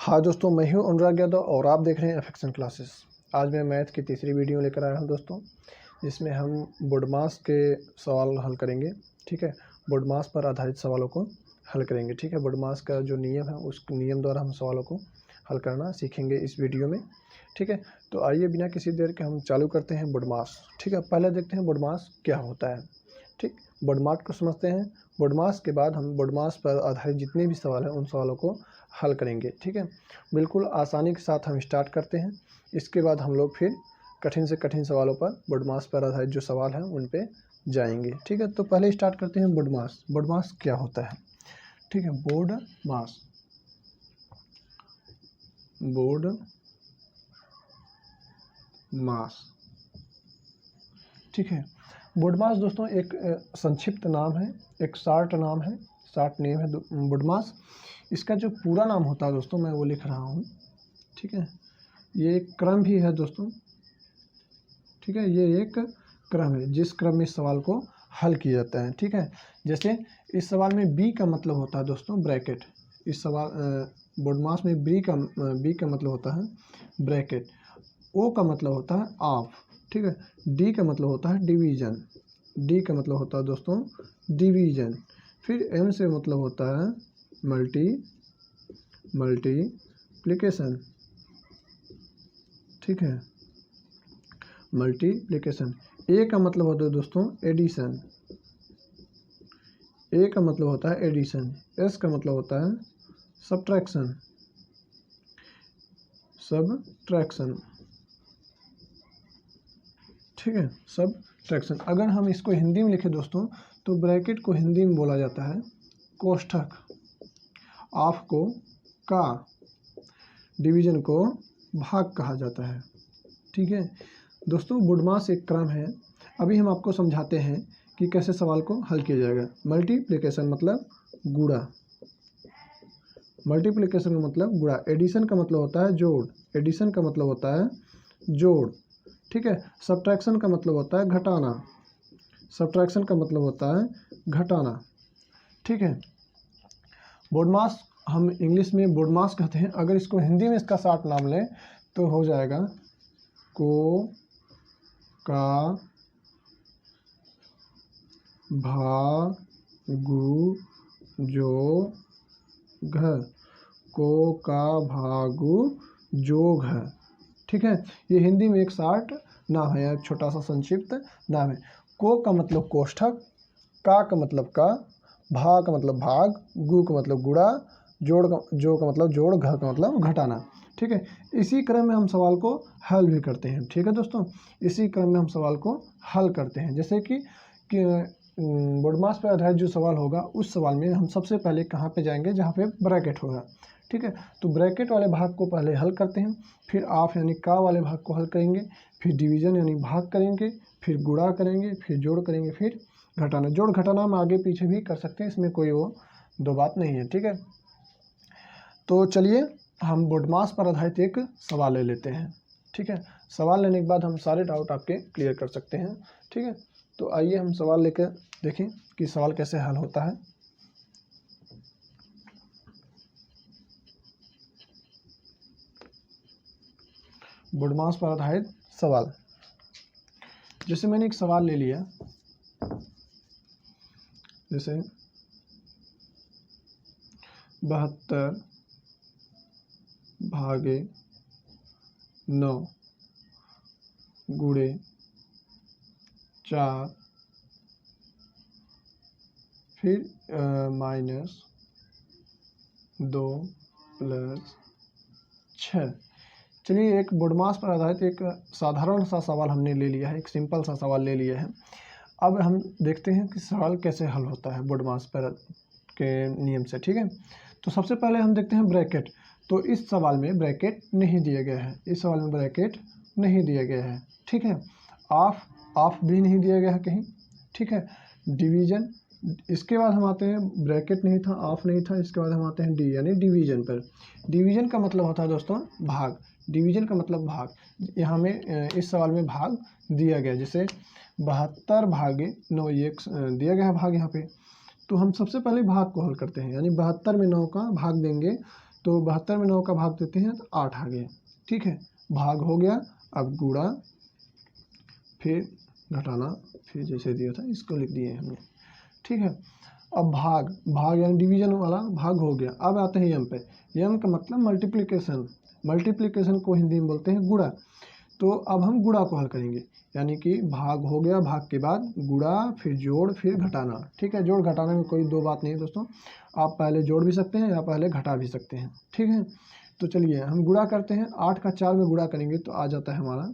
हाँ दोस्तों, मैं हूँ अनुराग यादव और आप देख रहे हैं एफएक्शन क्लासेस। आज मैं मैथ की तीसरी वीडियो लेकर आया हूँ दोस्तों, जिसमें हम बोडमास के सवाल हल करेंगे। ठीक है, बोडमास पर आधारित सवालों को हल करेंगे। ठीक है, बोडमास का जो नियम है उस नियम द्वारा हम सवालों को हल करना सीखेंगे इस वीडियो में। ठीक है, तो आइए बिना किसी देर के हम चालू करते हैं बोडमास। ठीक है, पहले देखते हैं बोडमास क्या होता है। ठीक, बोडमास को समझते हैं। बोडमास के बाद हम बोडमास पर आधारित जितने भी सवाल हैं उन सवालों को हल करेंगे। ठीक है, बिल्कुल आसानी के साथ हम स्टार्ट करते हैं। इसके बाद हम लोग फिर कठिन से कठिन सवालों पर, बोडमास पर आधारित जो सवाल हैं उन पे जाएंगे। ठीक है, तो पहले स्टार्ट करते हैं बोडमास। बोडमास क्या होता है? ठीक है, बोडमास ठीक है, बोडमास दोस्तों एक संक्षिप्त नाम है, एक शार्ट नाम है, शार्ट नेम है बोडमास। इसका जो पूरा नाम होता है दोस्तों मैं वो लिख रहा हूँ। ठीक है, ये एक क्रम भी है दोस्तों। ठीक है, ये एक क्रम है जिस क्रम में इस सवाल को हल किया जाता है। ठीक है, जैसे इस सवाल में बी का मतलब होता है दोस्तों ब्रैकेट। इस सवाल बोडमास में बी का मतलब होता है ब्रैकेट, ओ का मतलब होता है ऑफ। ठीक है, डी का मतलब होता है डिवीजन। डी का मतलब होता है दोस्तों डिवीजन। फिर एम से मतलब होता है मल्टीप्लिकेशन। ठीक है, मल्टीप्लिकेशन। ए का मतलब होता है दोस्तों एडिशन। ए का मतलब होता है एडिशन। एस का मतलब होता है सब्ट्रैक्शन। ठीक है, सब्ट्रैक्शन। अगर हम इसको हिंदी में लिखें दोस्तों तो ब्रैकेट को हिंदी में बोला जाता है कोष्ठक, ऑफ को का, डिवीजन को भाग कहा जाता है। ठीक है दोस्तों, बोडमास एक क्रम है। अभी हम आपको समझाते हैं कि कैसे सवाल को हल किया जाएगा। मल्टीप्लिकेशन मतलब गुणा, मल्टीप्लिकेशन का मतलब गुणा। एडिशन का मतलब होता है जोड़, एडिशन का मतलब होता है जोड़। ठीक है, सब्ट्रैक्शन का मतलब होता है घटाना, सब्ट्रैक्शन का मतलब होता है घटाना। ठीक है, बोडमास हम इंग्लिश में बोडमास कहते हैं। अगर इसको हिंदी में इसका शार्ट नाम लें तो हो जाएगा को का भागु जो घ, को का भागु जो घ। ठीक है, ये हिंदी में एक शार्ट नाम है, एक छोटा सा संक्षिप्त नाम है। को का मतलब कोष्ठक, का मतलब का, भा का मतलब भाग, गु का मतलब गुणा, जो का मतलब जोड़, घ का मतलब घटाना। ठीक है, इसी क्रम में हम सवाल को हल भी करते हैं। ठीक है दोस्तों, इसी क्रम में हम सवाल को हल करते हैं। जैसे कि बोडमास पर आधारित जो सवाल होगा उस सवाल में हम सबसे पहले कहाँ पे जाएंगे? जहाँ पे ब्रैकेट होगा। ठीक है, तो ब्रैकेट वाले भाग को पहले हल करते हैं, फिर ऑफ यानी का वाले भाग को हल करेंगे, फिर डिवीजन यानी भाग करेंगे, फिर गुणा करेंगे, फिर जोड़ करेंगे, फिर घटाना। जोड़ घटाना हम आगे पीछे भी कर सकते हैं, इसमें कोई वो दो बात नहीं है। ठीक है, तो चलिए हम बोडमास पर आधारित एक सवाल ले लेते हैं। ठीक है, सवाल लेने के बाद हम सारे डाउट आपके क्लियर कर सकते हैं। ठीक है, तो आइए हम सवाल लेकर देखें कि सवाल कैसे हल होता है। बोडमास पर आधारित सवाल। जैसे मैंने एक सवाल ले लिया, जैसे 72 भागे 9 गुणे 4 फिर -2 + 6। चलिए, एक बोडमास पर आधारित एक साधारण सा सवाल हमने ले लिया है, एक सिंपल सा सवाल ले लिया है। अब हम देखते हैं कि सवाल कैसे हल होता है बोडमास पर के नियम से। ठीक है, तो सबसे पहले हम देखते हैं ब्रैकेट। तो इस सवाल में ब्रैकेट नहीं दिया गया है, इस सवाल में ब्रैकेट नहीं दिया गया है। ठीक है, ऑफ भी नहीं दिया गया है कहीं। ठीक है, डिवीजन, इसके बाद हम आते हैं, ब्रैकेट नहीं था, ऑफ नहीं था, इसके बाद हम आते हैं डी यानी डिवीजन पर। डिवीजन का मतलब होता है दोस्तों भाग, डिवीजन का मतलब भाग। यहाँ में इस सवाल में भाग दिया गया, जैसे 72 भागे 9 ये दिया गया है भाग यहाँ पे। तो हम सबसे पहले भाग को हल करते हैं, यानी 72 में 9 का भाग देंगे तो 72 में 9 का भाग देते हैं तो 8 आ गया। ठीक है, भाग हो गया। अब गुणा फिर घटाना, फिर जैसे दिया था इसको लिख दिए हमने। ठीक है, अब भाग यानी डिवीजन वाला भाग हो गया। अब आते हैं यम पे। यम का मतलब मल्टीप्लिकेशन। मल्टीप्लिकेशन को हिंदी में बोलते हैं गुणा। तो अब हम गुणा को हल करेंगे, यानी कि भाग हो गया, भाग के बाद गुणा, फिर जोड़, फिर घटाना। ठीक है, जोड़ घटाने में कोई दो बात नहीं है दोस्तों, आप पहले जोड़ भी सकते हैं या पहले घटा भी सकते हैं। ठीक है, तो चलिए हम गुणा करते हैं। 8 का 4 में गुणा करेंगे तो आ जाता है हमारा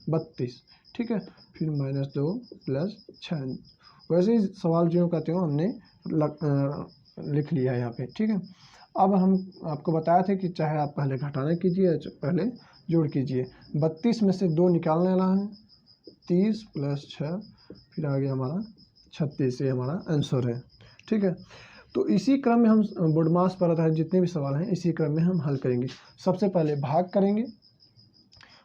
32। ठीक है, फिर -2 + 6। वैसे ही सवाल जो कहते हो हमने लिख लिया है यहाँ पे। ठीक है, अब हम आपको बताया था कि चाहे आप पहले घटाना कीजिए या पहले जोड़ कीजिए। 32 में से 2 निकालने वाला है, 30 + 6, फिर आ गया हमारा 36। ये हमारा आंसर है। ठीक है, तो इसी क्रम में हम बोर्डमास पर आधारित जितने भी सवाल हैं इसी क्रम में हम हल करेंगे। सबसे पहले भाग करेंगे,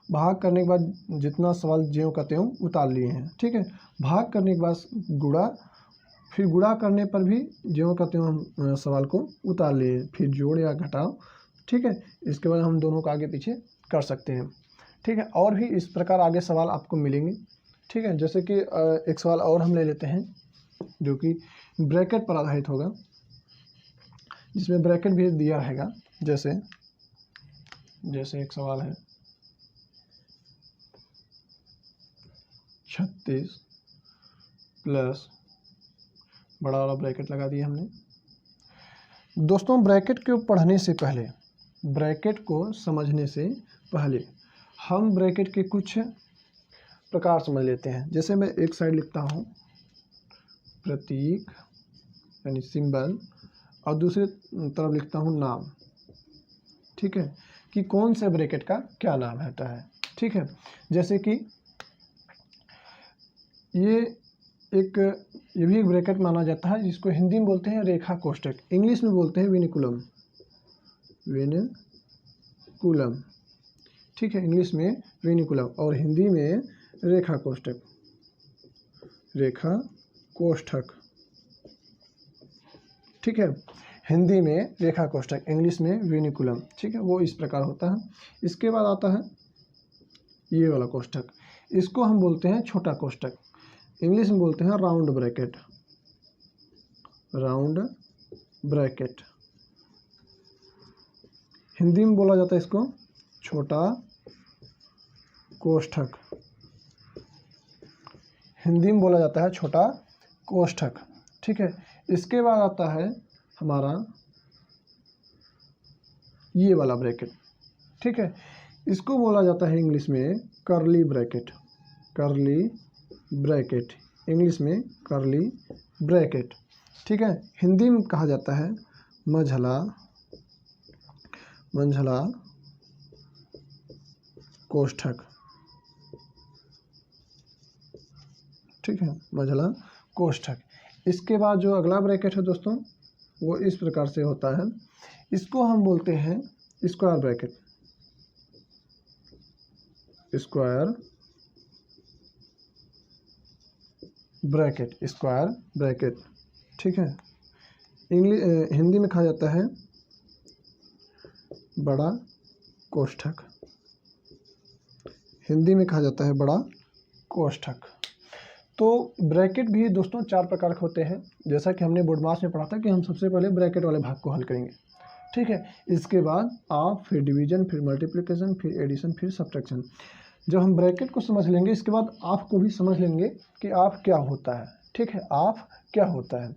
भाग करने के बाद जितना सवाल ज्यों का त्यों उतार लिए हैं। ठीक है, भाग करने के बाद गुणा, फिर गुणा करने पर भी ज्यों का त्यों हम सवाल को उतार लिए, फिर जोड़ या घटाओ। ठीक है, इसके बाद हम दोनों को आगे पीछे कर सकते हैं। ठीक है, और भी इस प्रकार आगे सवाल आपको मिलेंगे। ठीक है, जैसे कि एक सवाल और हम ले लेते हैं जो कि ब्रैकेट पर आधारित होगा, जिसमें ब्रैकेट भी दिया रहेगा। जैसे एक सवाल है 36 प्लस बड़ा वाला ब्रैकेट लगा दिया हमने। दोस्तों ब्रैकेट को पढ़ने से पहले, ब्रैकेट को समझने से पहले हम ब्रैकेट के कुछ प्रकार समझ लेते हैं। जैसे मैं एक साइड लिखता हूँ प्रतीक यानी सिंबल, और दूसरी तरफ लिखता हूँ नाम। ठीक है, कि कौन से ब्रैकेट का क्या नाम रहता है। ठीक है, जैसे कि ये भी एक ब्रैकेट माना जाता है, जिसको हिंदी में बोलते हैं रेखा कोष्ठक, इंग्लिश में बोलते हैं विनिकुलम। ठीक है, इंग्लिश में विनिकुलम और हिंदी में रेखा कोष्ठक। ठीक है, हिंदी में रेखा कोष्ठक, इंग्लिश में विनिकुलम। ठीक है, वो इस प्रकार होता है। इसके बाद आता है ये वाला कोष्ठक, इसको हम बोलते हैं छोटा कोष्ठक, इंग्लिश में बोलते हैं राउंड ब्रैकेट। हिंदी में बोला जाता है इसको छोटा कोष्ठक, हिंदी में बोला जाता है छोटा कोष्ठक। ठीक है, इसके बाद आता है हमारा ये वाला ब्रैकेट। ठीक है, इसको बोला जाता है इंग्लिश में कर्ली ब्रैकेट, इंग्लिश में कर्ली ब्रैकेट। ठीक है, हिंदी में कहा जाता है मंझला कोष्ठक। ठीक है, मंझला कोष्ठक। इसके बाद जो अगला ब्रैकेट है दोस्तों वो इस प्रकार से होता है, इसको हम बोलते हैं स्क्वायर ब्रैकेट। ठीक है, हिंदी में कहा जाता है बड़ा कोष्ठक, तो ब्रैकेट भी दोस्तों 4 प्रकार के होते हैं। जैसा कि हमने बोर्डमास में पढ़ा था कि हम सबसे पहले ब्रैकेट वाले भाग को हल करेंगे। ठीक है, इसके बाद आप, फिर डिवीजन, फिर मल्टीप्लिकेशन, फिर एडिशन, फिर सब्ट्रैक्शन। जब हम ब्रैकेट को समझ लेंगे इसके बाद आप को भी समझ लेंगे कि आप क्या होता है। ठीक है, आप क्या होता है।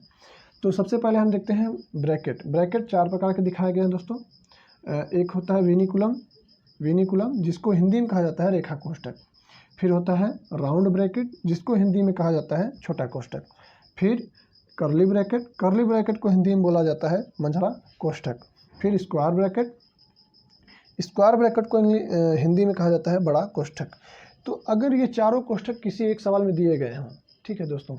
तो सबसे पहले हम देखते हैं ब्रैकेट 4 प्रकार के दिखाए गए हैं दोस्तों। एक होता है विनिकुलम, जिसको हिंदी में कहा जाता है रेखा कोष्ठक। फिर होता है राउंड ब्रैकेट, जिसको हिंदी में कहा जाता है छोटा कोष्ठक। फिर कर्ली ब्रैकेट को हिंदी में बोला जाता है मंझला कोष्ठक। फिर स्क्वायर ब्रैकेट को हिंदी में कहा जाता है बड़ा कोष्ठक। तो अगर ये चारों कोष्ठक किसी एक सवाल में दिए गए हों, ठीक है दोस्तों,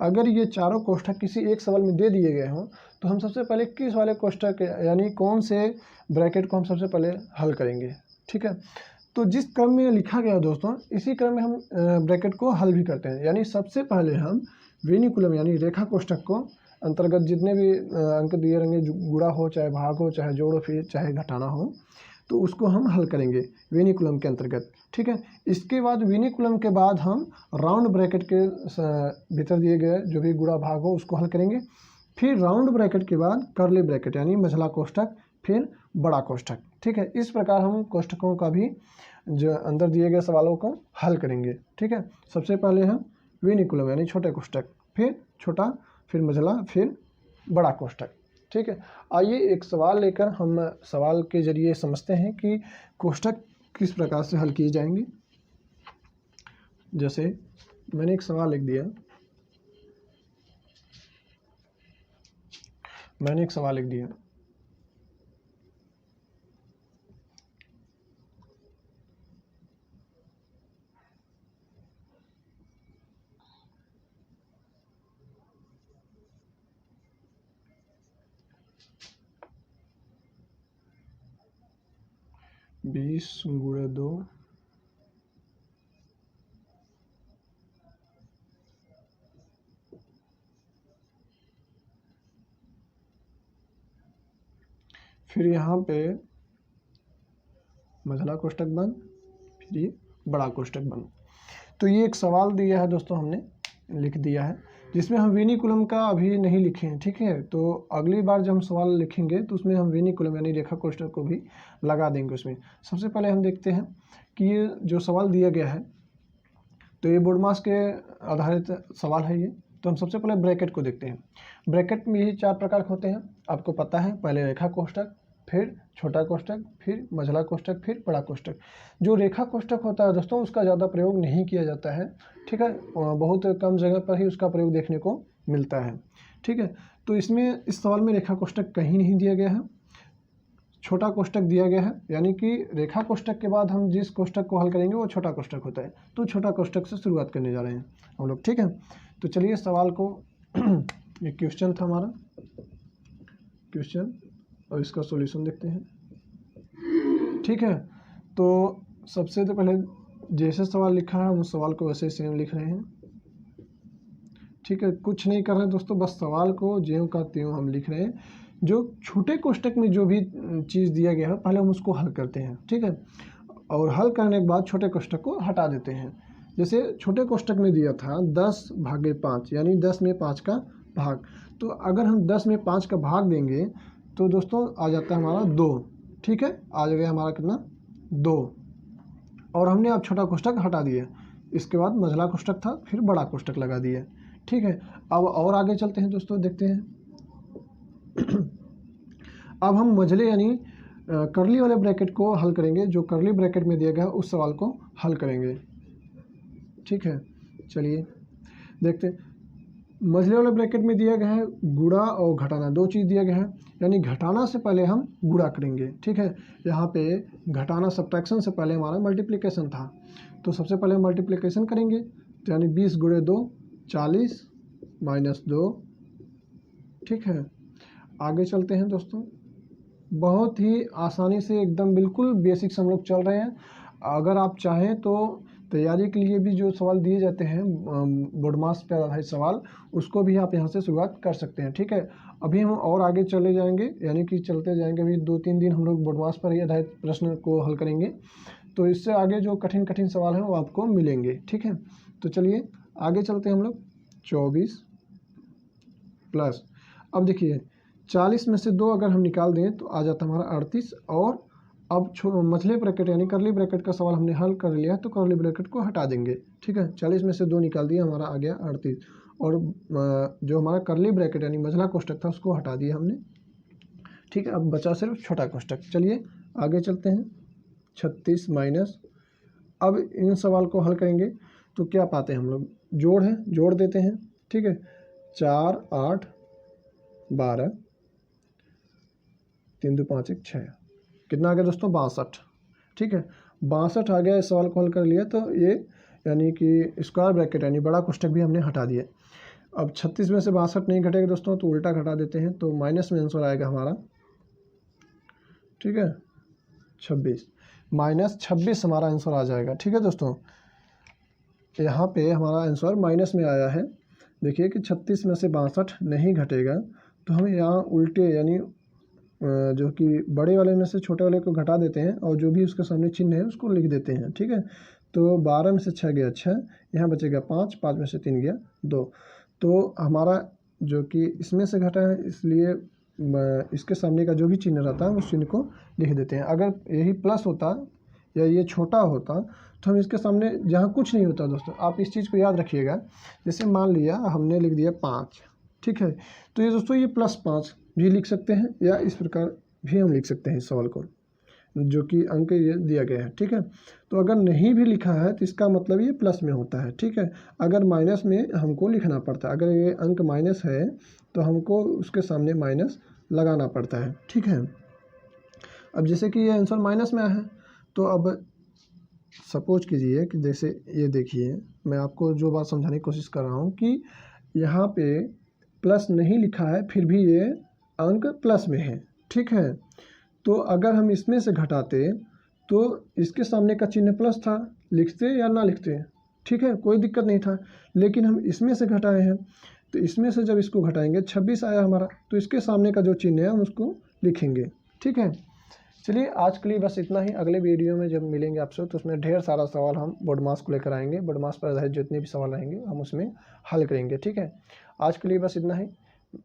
अगर ये चारों कोष्ठक किसी एक सवाल में दे दिए गए हों तो हम सबसे पहले किस वाले कोष्ठक यानी कौन से ब्रैकेट को हम सबसे पहले हल करेंगे। ठीक है, तो जिस क्रम में लिखा गया दोस्तों इसी क्रम में हम ब्रैकेट को हल भी करते हैं। यानी सबसे पहले हम विनिकुलम यानी रेखा कोष्ठक को अंतर्गत जितने भी अंक दिए रहेंगे, गुणा हो चाहे भाग हो चाहे जोड़ हो फिर चाहे घटाना हो, तो उसको हम हल करेंगे विनिकुलम के अंतर्गत। ठीक है, इसके बाद विनिकुलम के बाद हम राउंड ब्रैकेट के भीतर दिए गए जो भी गुणा भाग हो उसको हल करेंगे। फिर राउंड ब्रैकेट के बाद करली ब्रैकेट यानी मझला कोष्ठक, फिर बड़ा कोष्ठक। ठीक है, इस प्रकार हम कोष्ठकों का भी जो अंदर दिए गए सवालों को हल करेंगे। ठीक है, सबसे पहले हम विनिकुलम यानी छोटे कोष्ठक, फिर छोटा, फिर मझला, फिर बड़ा कोष्ठक। ठीक है, आइए एक सवाल लेकर हम सवाल के जरिए समझते हैं कि कोष्ठक किस प्रकार से हल किए जाएंगे। जैसे मैंने एक सवाल लिख दिया, मैंने एक सवाल लिख दिया, बीस गुणे 2 फिर यहाँ पे मझला कोष्ठक बंद, फिर ये बड़ा कोष्ठक बंद। तो ये एक सवाल दिया है दोस्तों, हमने लिख दिया है, जिसमें हम विनिकुलम का अभी नहीं लिखे हैं। ठीक है, तो अगली बार जब हम सवाल लिखेंगे तो उसमें हम विनिकुलम यानी रेखा कोष्ठक को भी लगा देंगे उसमें। सबसे पहले हम देखते हैं कि ये जो सवाल दिया गया है, तो ये बोर्ड मास के आधारित सवाल है ये। तो हम सबसे पहले ब्रैकेट को देखते हैं। ब्रैकेट में ही 4 प्रकार के होते हैं, आपको पता है। पहले रेखा कोष्ठक, फिर छोटा कोष्ठक, फिर मझला कोष्ठक, फिर बड़ा कोष्ठक। जो रेखा कोष्ठक होता है दोस्तों, उसका ज़्यादा प्रयोग नहीं किया जाता है। ठीक है, बहुत कम जगह पर ही उसका प्रयोग देखने को मिलता है। ठीक है, तो इसमें इस सवाल में रेखा कोष्ठक कहीं नहीं दिया गया है, छोटा कोष्ठक दिया गया है, यानी कि रेखा कोष्ठक के बाद हम जिस कोष्ठक को हल करेंगे वो छोटा कोष्ठक होता है। तो छोटा कोष्ठक से शुरुआत करने जा रहे हैं हम लोग। ठीक है, तो चलिए सवाल को ये क्वेश्चन था हमारा क्वेश्चन, और इसका सॉल्यूशन देखते हैं। ठीक है, तो सबसे तो पहले जैसे सवाल लिखा है हम उस सवाल को वैसे सेम लिख रहे हैं। ठीक है, कुछ नहीं कर रहे हैं दोस्तों, बस सवाल को ज्यों का त्यों हम लिख रहे हैं। जो छोटे कोष्ठक में जो भी चीज़ दिया गया है पहले हम उसको हल करते हैं। ठीक है, और हल करने के बाद छोटे कोष्ठक को हटा देते हैं। जैसे छोटे कोष्ठक में दिया था 10/5 यानी 10 में 5 का भाग। तो अगर हम 10 में 5 का भाग देंगे तो दोस्तों आ जाता है हमारा 2। ठीक है, आ जाएगा हमारा कितना 2, और हमने अब छोटा कोष्ठक हटा दिया। इसके बाद मझला कोष्ठक था, फिर बड़ा कोष्ठक लगा दिया। ठीक है, अब और आगे चलते हैं दोस्तों, देखते हैं। अब हम मझले यानी करली वाले ब्रैकेट को हल करेंगे। जो करली ब्रैकेट में दिया गया है उस सवाल को हल करेंगे। ठीक है, चलिए देखते हैं। मझले वाले ब्रैकेट में दिया गया है गुणा और घटाना, 2 चीज़ दिया गया है, यानी घटाना से पहले हम गुणा करेंगे। ठीक है, यहाँ पे घटाना सब्ट्रैक्शन से पहले हमारा मल्टीप्लिकेशन था, तो सबसे पहले मल्टीप्लिकेशन करेंगे। तो यानी 20 गुणे 2 40 माइनस 2। ठीक है, आगे चलते हैं दोस्तों। बहुत ही आसानी से एकदम बिल्कुल बेसिक से हम लोग चल रहे हैं। अगर आप चाहें तो तैयारी के लिए भी जो सवाल दिए जाते हैं बोर्ड मास पर आधारित सवाल, उसको भी आप यहाँ से शुरुआत कर सकते हैं। ठीक है, अभी हम और आगे चले जाएंगे, यानी कि चलते जाएंगे। अभी 2-3 दिन हम लोग बोर्ड मास पर ही आधारित प्रश्न को हल करेंगे, तो इससे आगे जो कठिन कठिन सवाल हैं वो आपको मिलेंगे। ठीक है, तो चलिए आगे चलते हैं हम लोग। 24 प्लस, अब देखिए 40 में से 2 अगर हम निकाल दें तो आ जाता हमारा 38। और अब मझले ब्रैकेट यानी करली ब्रैकेट का सवाल हमने हल कर लिया, तो करली ब्रैकेट को हटा देंगे। ठीक है, 40 में से 2 निकाल दिया, हमारा आ गया 38। और जो हमारा करली ब्रैकेट यानी मझला कोष्ठक था उसको हटा दिया हमने। ठीक है, अब बचा सिर्फ छोटा कोष्ठक। चलिए आगे चलते हैं। 36 माइनस, अब इन सवाल को हल करेंगे तो क्या पाते हैं हम लोग, जोड़ है, जोड़ देते हैं। ठीक है, 4 8 12 3 2 5 1 6, कितना आ गया दोस्तों 62। ठीक है, 62 आ गया। इस सवाल को हल कर लिया, तो ये यानी कि स्क्वायर ब्रैकेट यानी बड़ा कोष्ठक भी हमने हटा दिया। अब 36 में से 62 नहीं घटेगा दोस्तों, तो उल्टा घटा देते हैं, तो माइनस में आंसर आएगा हमारा। ठीक है, 26 माइनस 26 हमारा आंसर आ जाएगा। ठीक है दोस्तों, यहाँ पे हमारा आंसर माइनस में आया है, देखिए कि 36 में से 62 नहीं घटेगा, तो हम यहाँ उल्टे यानी जो कि बड़े वाले में से छोटे वाले को घटा देते हैं और जो भी उसके सामने चिन्ह है उसको लिख देते हैं। ठीक है, तो 12 में से 6 गया 6, यहाँ बचेगा 5, 5 में से 3 गया 2। तो हमारा जो कि इसमें से घटा है, इसलिए इसके सामने का जो भी चिन्ह रहता है उस चिन्ह को लिख देते हैं। अगर यही प्लस होता या ये छोटा होता तो हम इसके सामने जहाँ कुछ नहीं होता दोस्तों, आप इस चीज़ को याद रखिएगा। जैसे मान लिया हमने लिख दिया 5, ठीक है, तो ये दोस्तों ये +5 भी लिख सकते हैं या इस प्रकार भी हम लिख सकते हैं इस सवाल को, जो कि अंक ये दिया गया है। ठीक है, तो अगर नहीं भी लिखा है तो इसका मतलब ये प्लस में होता है। ठीक है, अगर माइनस में हमको लिखना पड़ता है, अगर ये अंक माइनस है तो हमको उसके सामने माइनस लगाना पड़ता है। ठीक है, अब जैसे कि ये आंसर माइनस में है, तो अब सपोज कीजिए कि जैसे ये देखिए, मैं आपको जो बात समझाने की कोशिश कर रहा हूँ कि यहाँ पे प्लस नहीं लिखा है फिर भी ये अंक प्लस में है। ठीक है, तो अगर हम इसमें से घटाते तो इसके सामने का चिन्ह प्लस था, लिखते या ना लिखते, ठीक है, कोई दिक्कत नहीं था। लेकिन हम इसमें से घटाए हैं, तो इसमें से जब इसको घटाएंगे 26 आया हमारा, तो इसके सामने का जो चिन्ह है हम उसको लिखेंगे। ठीक है, चलिए आज के लिए बस इतना ही। अगले वीडियो में जब मिलेंगे आपसे तो उसमें ढेर सारा सवाल हम बोर्ड मास को लेकर आएंगे। बोर्ड मास पर आधारित जितने भी सवाल रहेंगे हम उसमें हल करेंगे। ठीक है, आज के लिए बस इतना ही।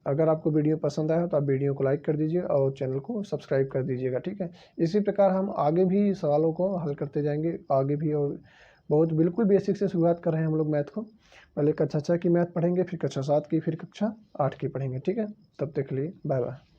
अगर आपको वीडियो पसंद आया तो आप वीडियो को लाइक कर दीजिए और चैनल को सब्सक्राइब कर दीजिएगा। ठीक है, इसी प्रकार हम आगे भी सवालों को हल करते जाएंगे आगे भी, और बहुत बिल्कुल बेसिक से शुरुआत कर रहे हैं हम लोग मैथ को। पहले कक्षा 6 की मैथ पढ़ेंगे, फिर कक्षा 7 की, फिर कक्षा 8 की पढ़ेंगे। ठीक है, तब तक के लिए बाय बाय।